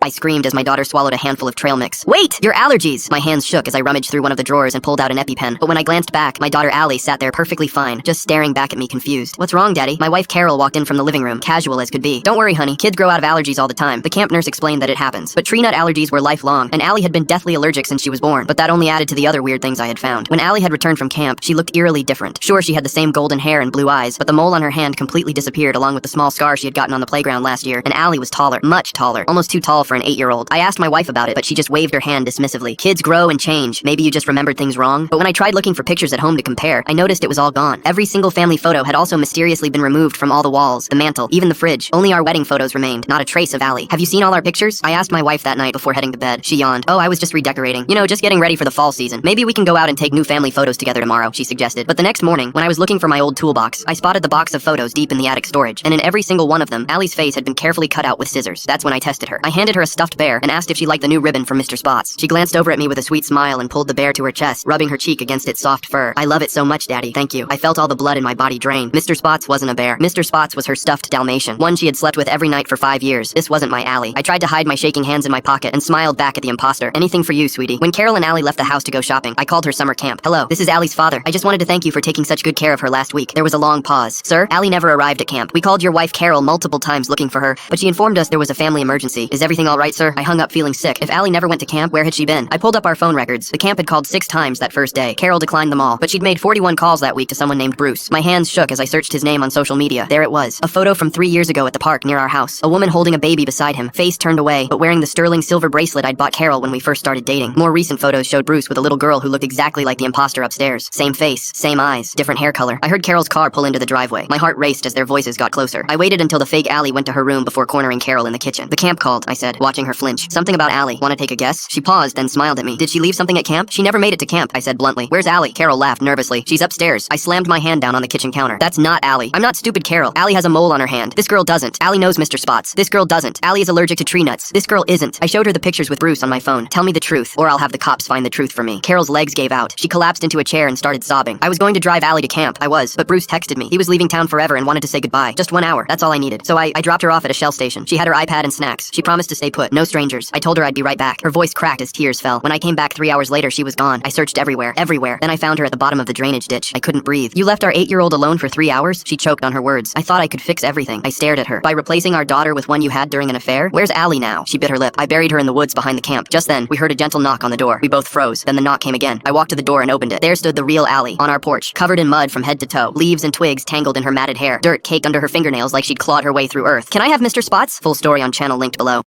I screamed as my daughter swallowed a handful of trail mix. Wait! Your allergies! My hands shook as I rummaged through one of the drawers and pulled out an EpiPen. But when I glanced back, my daughter Allie sat there perfectly fine, just staring back at me confused. What's wrong, Daddy? My wife Carol walked in from the living room, casual as could be. Don't worry, honey. Kids grow out of allergies all the time. The camp nurse explained that it happens. But tree nut allergies were lifelong, and Allie had been deathly allergic since she was born. But that only added to the other weird things I had found. When Allie had returned from camp, she looked eerily different. Sure, she had the same golden hair and blue eyes, but the mole on her hand completely disappeared along with the small scar she had gotten on the playground last year. And Allie was taller, much taller, almost too tall for an 8-year-old. I asked my wife about it, but she just waved her hand dismissively. Kids grow and change. Maybe you just remembered things wrong. But when I tried looking for pictures at home to compare, I noticed it was all gone. Every single family photo had also mysteriously been removed from all the walls, the mantle, even the fridge. Only our wedding photos remained, not a trace of Allie. Have you seen all our pictures? I asked my wife that night before heading to bed. She yawned. Oh, I was just redecorating. You know, just getting ready for the fall season. Maybe we can go out and take new family photos together tomorrow, she suggested. But the next morning, when I was looking for my old toolbox, I spotted the box of photos deep in the attic storage, and in every single one of them, Allie's face had been carefully cut out with scissors. That's when I tested her. I handed her a stuffed bear and asked if she liked the new ribbon from Mr. Spots. She glanced over at me with a sweet smile and pulled the bear to her chest, rubbing her cheek against its soft fur. I love it so much, Daddy. Thank you. I felt all the blood in my body drain. Mr. Spots wasn't a bear. Mr. Spots was her stuffed Dalmatian, one she had slept with every night for 5 years. This wasn't my Allie. I tried to hide my shaking hands in my pocket and smiled back at the imposter. Anything for you, sweetie. When Carol and Allie left the house to go shopping, I called her summer camp. Hello, this is Allie's father. I just wanted to thank you for taking such good care of her last week. There was a long pause. Sir, Allie never arrived at camp. We called your wife Carol multiple times looking for her, but she informed us there was a family emergency. Is everything all right, sir? I hung up feeling sick. If Allie never went to camp, where had she been? I pulled up our phone records. The camp had called 6 times that first day. Carol declined them all, but she'd made 41 calls that week to someone named Bruce. My hands shook as I searched his name on social media. There it was. A photo from 3 years ago at the park near our house. A woman holding a baby beside him, face turned away, but wearing the sterling silver bracelet I'd bought Carol when we first started dating. More recent photos showed Bruce with a little girl who looked exactly like the imposter upstairs. Same face, same eyes, different hair color. I heard Carol's car pull into the driveway. My heart raced as their voices got closer. I waited until the fake Allie went to her room before cornering Carol in the kitchen. The camp called, I said, watching her flinch. Something about Allie. Want to take a guess? She paused, then smiled at me. Did she leave something at camp? She never made it to camp, I said bluntly. Where's Allie? Carol laughed nervously. She's upstairs. I slammed my hand down on the kitchen counter. That's not Allie. I'm not stupid, Carol. Allie has a mole on her hand. This girl doesn't. Allie knows Mr. Spots. This girl doesn't. Allie is allergic to tree nuts. This girl isn't. I showed her the pictures with Bruce on my phone. Tell me the truth, or I'll have the cops find the truth for me. Carol's legs gave out. She collapsed into a chair and started sobbing. I was going to drive Allie to camp. I was, but Bruce texted me. He was leaving town forever and wanted to say goodbye. Just 1 hour. That's all I needed. So I dropped her off at a Shell station. She had her iPad and snacks. She promised to stay put. No strangers. I told her I'd be right back. Her voice cracked as tears fell. When I came back 3 hours later, she was gone. I searched everywhere. Then I found her at the bottom of the drainage ditch. I couldn't breathe. You left our 8-year-old alone for 3 hours? She choked on her words. I thought I could fix everything. I stared at her. By replacing our daughter with one you had during an affair? Where's Allie now? She bit her lip. I buried her in the woods behind the camp. Just then, we heard a gentle knock on the door. We both froze. Then the knock came again. I walked to the door and opened it. There stood the real Allie, on our porch, covered in mud from head to toe, leaves and twigs tangled in her matted hair, dirt caked under her fingernails like she'd clawed her way through earth. Can I have Mr. Spots? Full story on channel linked below.